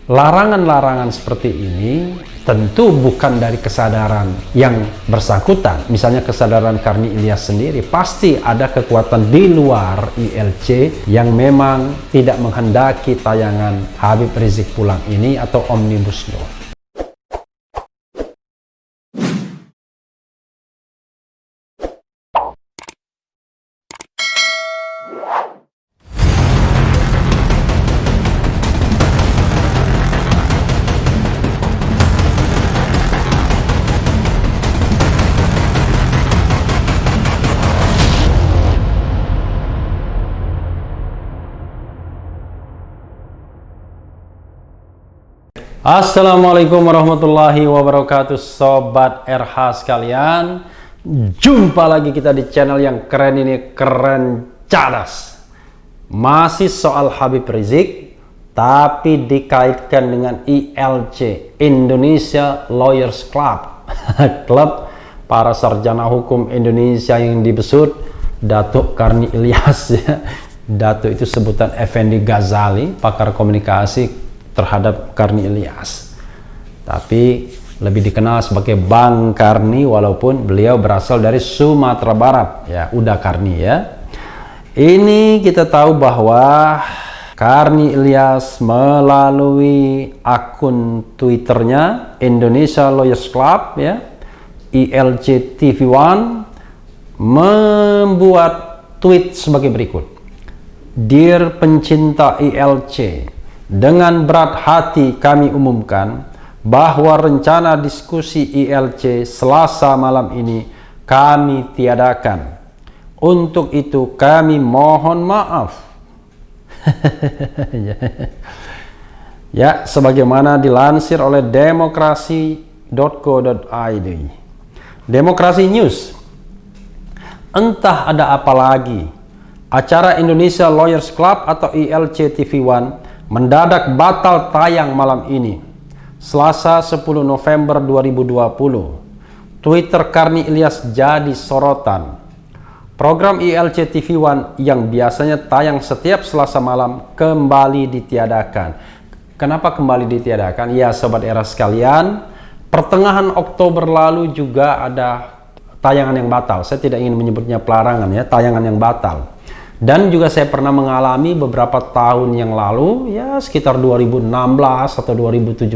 Larangan-larangan seperti ini tentu bukan dari kesadaran yang bersangkutan. Misalnya kesadaran Karni Ilyas sendiri, pasti ada kekuatan di luar ILC yang memang tidak menghendaki tayangan Habib Rizik pulang ini atau Omnibus Law. Assalamualaikum warahmatullahi wabarakatuh, Sobat RH sekalian. Jumpa lagi kita di channel yang keren ini, keren cadas. Masih soal Habib Rizik, tapi dikaitkan dengan ILC, Indonesia Lawyers Club. Klub para sarjana hukum Indonesia yang dibesut Datuk Karni Ilyas, ya. Datuk itu sebutan Effendi Ghazali, pakar komunikasi terhadap Karni Ilyas, tapi lebih dikenal sebagai Bang Karni walaupun beliau berasal dari Sumatera Barat, ya, udah Karni, ya. Ini kita tahu bahwa Karni Ilyas melalui akun Twitternya Indonesia Lawyers Club, ya, ILC TV1, membuat tweet sebagai berikut. Dear pencinta ILC, dengan berat hati kami umumkan bahwa rencana diskusi ILC Selasa malam ini kami tiadakan. Untuk itu kami mohon maaf. Ya, sebagaimana dilansir oleh demokrasi.co.id. Demokrasi News. Entah ada apa lagi. Acara Indonesia Lawyers Club atau ILC TV1 mendadak batal tayang malam ini, Selasa 10 November 2020. Twitter Karni Ilyas jadi sorotan. Program ILC TV1 yang biasanya tayang setiap Selasa malam kembali ditiadakan. Kenapa kembali ditiadakan? Ya, Sobat Era sekalian, pertengahan Oktober lalu juga ada tayangan yang batal. Saya tidak ingin menyebutnya pelarangan, ya, tayangan yang batal. Dan juga saya pernah mengalami beberapa tahun yang lalu, ya sekitar 2016 atau 2017.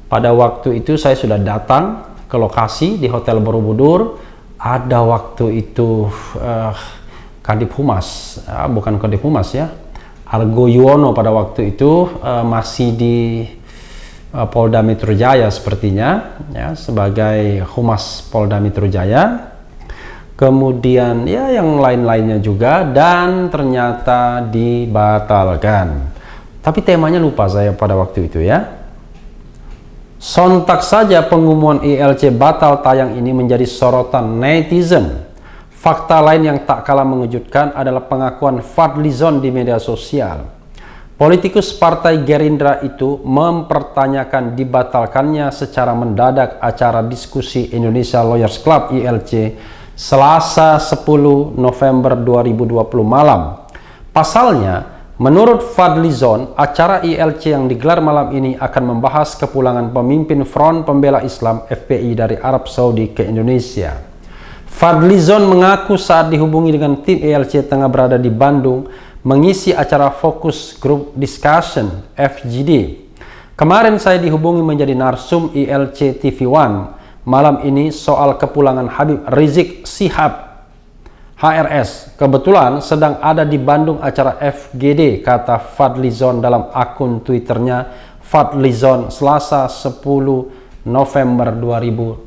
Pada waktu itu saya sudah datang ke lokasi di Hotel Borobudur. Ada waktu itu Kadif Humas, bukan Kadif Humas, ya, Argo Yuwono pada waktu itu masih di Polda Metro Jaya sepertinya, ya, sebagai Humas Polda Metro Jaya. Kemudian ya yang lain-lainnya juga, dan ternyata dibatalkan. Tapi temanya lupa saya pada waktu itu, ya. Sontak saja pengumuman ILC batal tayang ini menjadi sorotan netizen. Fakta lain yang tak kalah mengejutkan adalah pengakuan Fadlizon di media sosial. Politikus Partai Gerindra itu mempertanyakan dibatalkannya secara mendadak acara diskusi Indonesia Lawyers Club ILC Selasa 10 November 2020 malam. Pasalnya, menurut Fadlizon, acara ILC yang digelar malam ini akan membahas kepulangan pemimpin Front Pembela Islam FPI dari Arab Saudi ke Indonesia. Fadlizon mengaku saat dihubungi dengan tim ILC tengah berada di Bandung mengisi acara Focus Group Discussion FGD. Kemarin saya dihubungi menjadi narsum ILC TV1 malam ini soal kepulangan Habib Rizik Syihab HRS. Kebetulan sedang ada di Bandung acara FGD, kata Fadlizon dalam akun Twitternya Fadlizon Selasa 10 November 2020.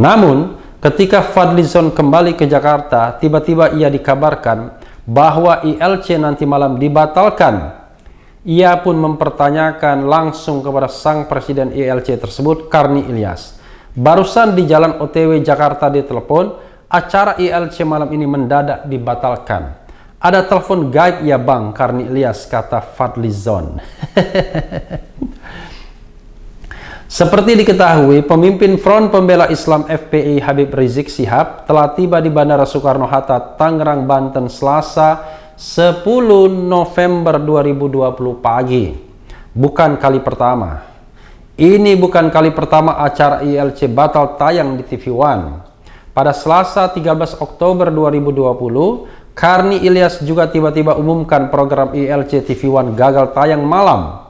Namun, ketika Fadlizon kembali ke Jakarta, tiba-tiba ia dikabarkan bahwa ILC nanti malam dibatalkan. Ia pun mempertanyakan langsung kepada sang presiden ILC tersebut, Karni Ilyas. Barusan di jalan OTW Jakarta ditelepon, acara ILC malam ini mendadak dibatalkan. Ada telepon gaib ya Bang Karni Ilyas, kata Fadlizon. Seperti diketahui, pemimpin Front Pembela Islam FPI Habib Rizik Syihab telah tiba di Bandara Soekarno-Hatta, Tangerang, Banten, Selasa 10 November 2020 pagi. Bukan kali pertama. Ini bukan kali pertama acara ILC batal tayang di TV One. Pada Selasa 13 Oktober 2020, Karni Ilyas juga tiba-tiba umumkan program ILC TV One gagal tayang malam.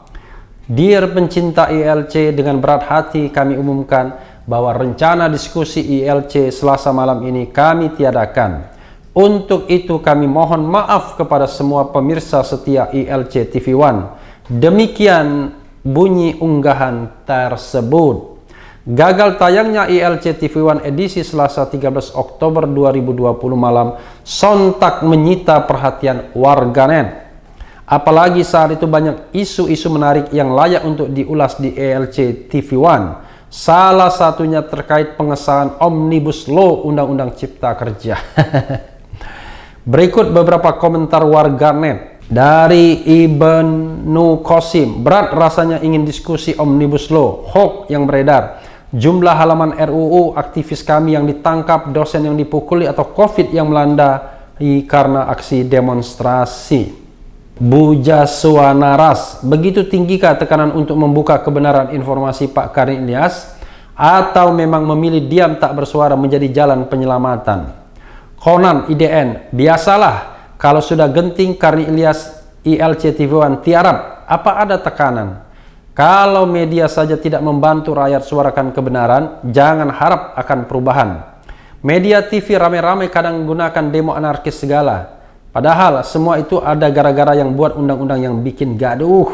Dear pencinta ILC, dengan berat hati kami umumkan bahwa rencana diskusi ILC Selasa malam ini kami tiadakan. Untuk itu kami mohon maaf kepada semua pemirsa setia ILC TV One. Demikian bunyi unggahan tersebut. Gagal tayangnya ILC TV One edisi Selasa 13 Oktober 2020 malam sontak menyita perhatian warganet. Apalagi saat itu banyak isu-isu menarik yang layak untuk diulas di ILC TV One. Salah satunya terkait pengesahan Omnibus Law Undang-Undang Cipta Kerja. Berikut beberapa komentar warganet. Dari Ibnu Qasim, berat rasanya ingin diskusi Omnibus Law, hoax yang beredar, jumlah halaman RUU, aktivis kami yang ditangkap, dosen yang dipukuli, atau COVID yang melanda karena aksi demonstrasi. Bujaswanaras, begitu tinggikah tekanan untuk membuka kebenaran informasi Pak Karni Ilyas, atau memang memilih diam tak bersuara menjadi jalan penyelamatan? Konan IDN, biasalah kalau sudah genting Karni Ilyas ILC TV One tiarap, apa ada tekanan? Kalau media saja tidak membantu rakyat suarakan kebenaran, jangan harap akan perubahan. Media TV rame-rame kadang gunakan demo anarkis segala. Padahal semua itu ada gara-gara yang buat undang-undang yang bikin gaduh.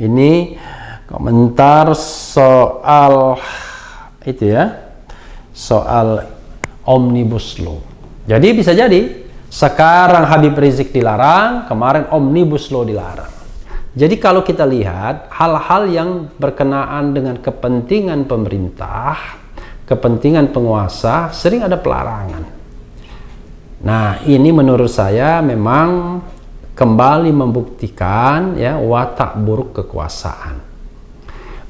Ini komentar soal itu ya, soal Omnibus Law. Jadi bisa jadi sekarang Habib Rizik dilarang, kemarin Omnibus Law dilarang. Jadi kalau kita lihat hal-hal yang berkenaan dengan kepentingan pemerintah, kepentingan penguasa, sering ada pelarangan. Nah, ini menurut saya memang kembali membuktikan ya watak buruk kekuasaan.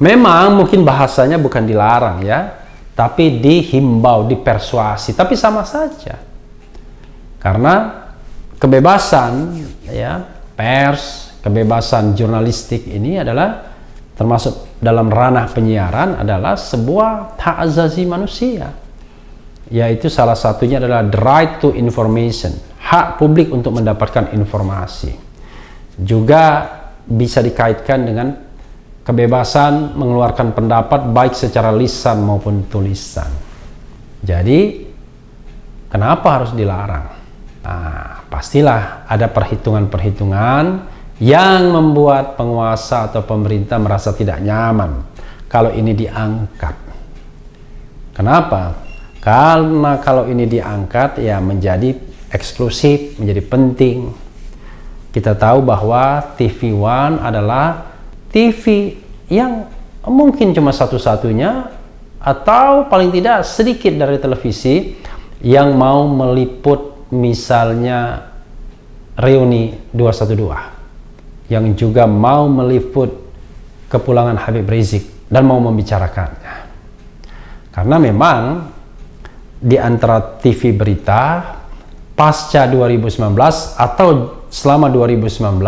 Memang mungkin bahasanya bukan dilarang ya, tapi dihimbau, dipersuasi, tapi sama saja. Karena kebebasan ya pers, kebebasan jurnalistik ini adalah termasuk dalam ranah penyiaran adalah sebuah hak asasi manusia. Yaitu salah satunya adalah the right to information, hak publik untuk mendapatkan informasi. Juga bisa dikaitkan dengan kebebasan mengeluarkan pendapat baik secara lisan maupun tulisan. Jadi kenapa harus dilarang? Nah, pastilah ada perhitungan-perhitungan yang membuat penguasa atau pemerintah merasa tidak nyaman kalau ini diangkat. Kenapa? Karena kalau ini diangkat ya menjadi eksklusif, menjadi penting. Kita tahu bahwa TV One adalah TV yang mungkin cuma satu-satunya atau paling tidak sedikit dari televisi yang mau meliput misalnya reuni 212, yang juga mau meliput kepulangan Habib Rizik dan mau membicarakannya. Karena memang di antara TV berita pasca 2019 atau selama 2019,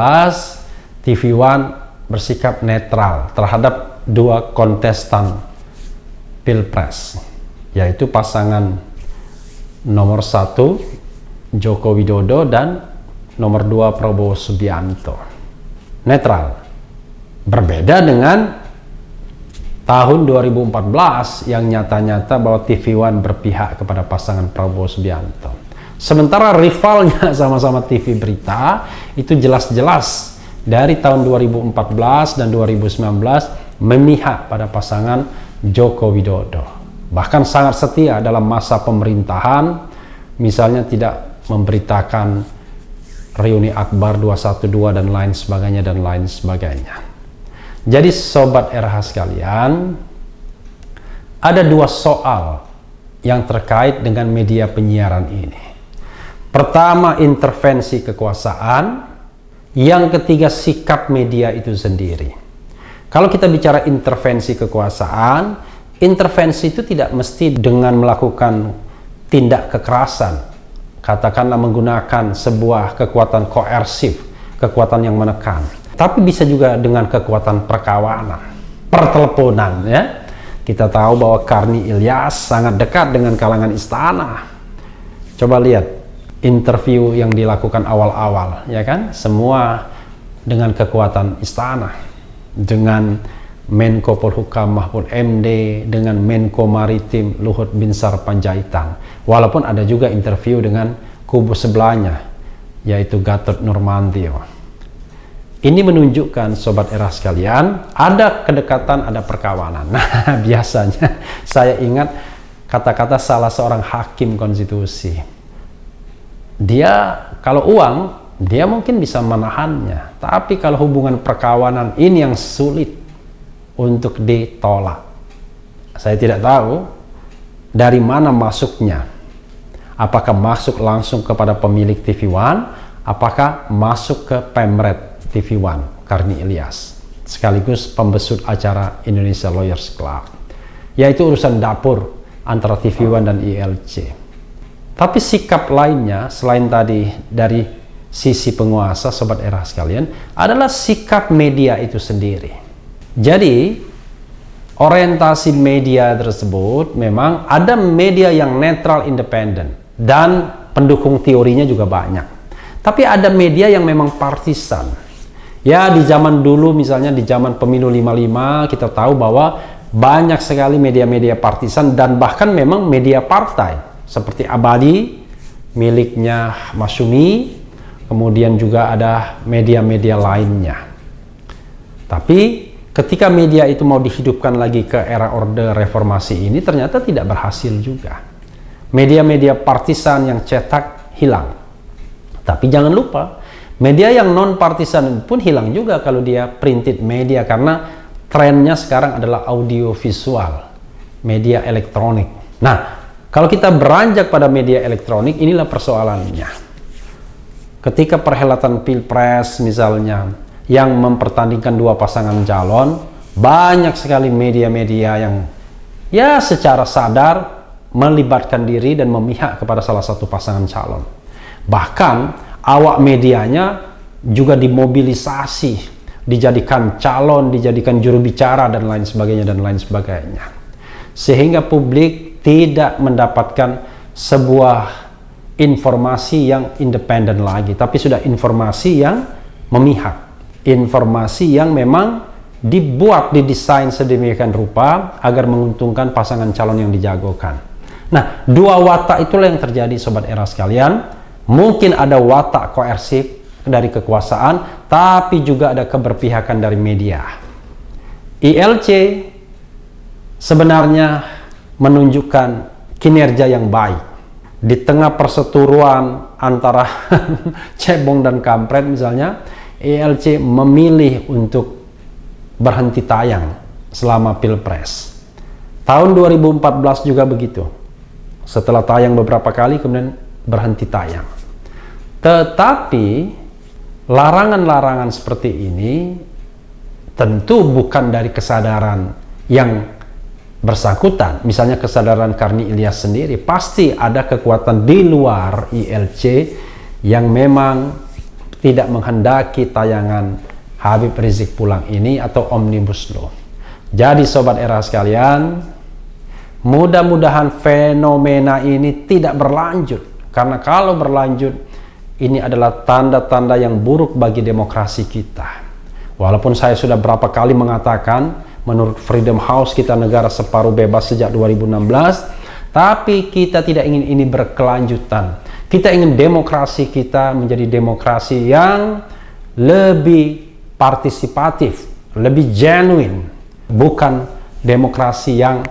TV One bersikap netral terhadap dua kontestan Pilpres, yaitu pasangan nomor 1 Joko Widodo dan nomor 2 Prabowo Subianto. Netral. Berbeda dengan tahun 2014 yang nyata-nyata bahwa TV One berpihak kepada pasangan Prabowo Subianto. Sementara rivalnya sama-sama TV berita itu jelas-jelas dari tahun 2014 dan 2019 memihak pada pasangan Joko Widodo. Bahkan sangat setia dalam masa pemerintahan, misalnya tidak memberitakan reuni akbar 212 dan lain sebagainya. Jadi sobat RH sekalian, ada dua soal yang terkait dengan media penyiaran ini. Pertama, intervensi kekuasaan. Yang ketiga, sikap media itu sendiri. Kalau kita bicara intervensi kekuasaan, intervensi itu tidak mesti dengan melakukan tindak kekerasan katakanlah menggunakan sebuah kekuatan koersif, kekuatan yang menekan. Tapi bisa juga dengan kekuatan perkawanan, perteleponan ya. Kita tahu bahwa Karni Ilyas sangat dekat dengan kalangan istana. Coba lihat interview yang dilakukan awal-awal, ya kan? Semua dengan kekuatan istana, dengan Menko Polhukam Mahfud MD, dengan Menko Maritim Luhut Binsar Panjaitan. Walaupun ada juga interview dengan kubu sebelahnya, yaitu Gatot Nurmantio. Ini menunjukkan, Sobat Era sekalian, ada kedekatan, ada perkawanan. Nah, biasanya saya ingat kata-kata salah seorang hakim konstitusi. Dia kalau uang, dia mungkin bisa menahannya. Tapi kalau hubungan perkawanan ini yang sulit untuk ditolak. Saya tidak tahu dari mana masuknya. Apakah masuk langsung kepada pemilik TV One, apakah masuk ke Pemret TV One Karni Ilyas, sekaligus pembesut acara Indonesia Lawyers Club, yaitu urusan dapur antara TV One dan ILC. Tapi sikap lainnya selain tadi dari sisi penguasa, Sobat Era sekalian, adalah sikap media itu sendiri. Jadi orientasi media tersebut memang ada media yang netral independen dan pendukung teorinya juga banyak. Tapi ada media yang memang partisan. Ya, di zaman dulu misalnya di zaman pemilu 55 kita tahu bahwa banyak sekali media-media partisan dan bahkan memang media partai seperti Abadi miliknya Masyumi, kemudian juga ada media-media lainnya. Tapi ketika media itu mau dihidupkan lagi ke era Orde Reformasi ini ternyata tidak berhasil juga. Media-media partisan yang cetak hilang. Tapi jangan lupa, media yang non-partisan pun hilang juga kalau dia printed media, karena trennya sekarang adalah audiovisual, media elektronik. Nah, kalau kita beranjak pada media elektronik, inilah persoalannya. Ketika perhelatan Pilpres misalnya, yang mempertandingkan dua pasangan calon, banyak sekali media-media yang ya secara sadar melibatkan diri dan memihak kepada salah satu pasangan calon. Bahkan awak medianya juga dimobilisasi, dijadikan calon, dijadikan juru bicara dan lain sebagainya. Sehingga publik tidak mendapatkan sebuah informasi yang independen lagi, tapi sudah informasi yang memihak. Informasi yang memang dibuat, didesain sedemikian rupa agar menguntungkan pasangan calon yang dijagokan. Nah, dua watak itulah yang terjadi, Sobat Era sekalian. Mungkin ada watak koersif dari kekuasaan, tapi juga ada keberpihakan dari media. ILC sebenarnya menunjukkan kinerja yang baik. Di tengah perseteruan antara cebong dan kampret misalnya, ILC memilih untuk berhenti tayang selama Pilpres. Tahun 2014 juga begitu. Setelah tayang beberapa kali kemudian berhenti tayang. Tetapi larangan-larangan seperti ini tentu bukan dari kesadaran yang bersangkutan. Misalnya kesadaran Karni Ilyas sendiri, pasti ada kekuatan di luar ILC yang memang tidak menghendaki tayangan Habib Rizik pulang ini atau Omnibus Law. Jadi Sobat Era sekalian, mudah-mudahan fenomena ini tidak berlanjut, karena kalau berlanjut ini adalah tanda-tanda yang buruk bagi demokrasi kita. Walaupun saya sudah berapa kali mengatakan menurut Freedom House kita negara separuh bebas sejak 2016, tapi kita tidak ingin ini berkelanjutan. Kita ingin demokrasi kita menjadi demokrasi yang lebih partisipatif, lebih genuine, bukan demokrasi yang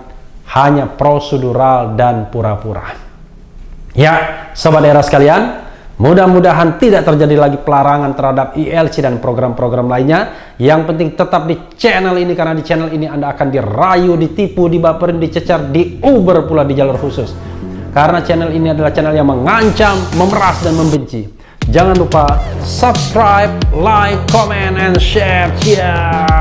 hanya prosedural dan pura-pura. Ya, Sobat Era sekalian, mudah-mudahan tidak terjadi lagi pelarangan terhadap ILC dan program-program lainnya. Yang penting tetap di channel ini, karena di channel ini Anda akan dirayu, ditipu, dibaperin, dicecar, diuber pula di jalur khusus. Karena channel ini adalah channel yang mengancam, memeras, dan membenci. Jangan lupa subscribe, like, comment, and share. Cheers!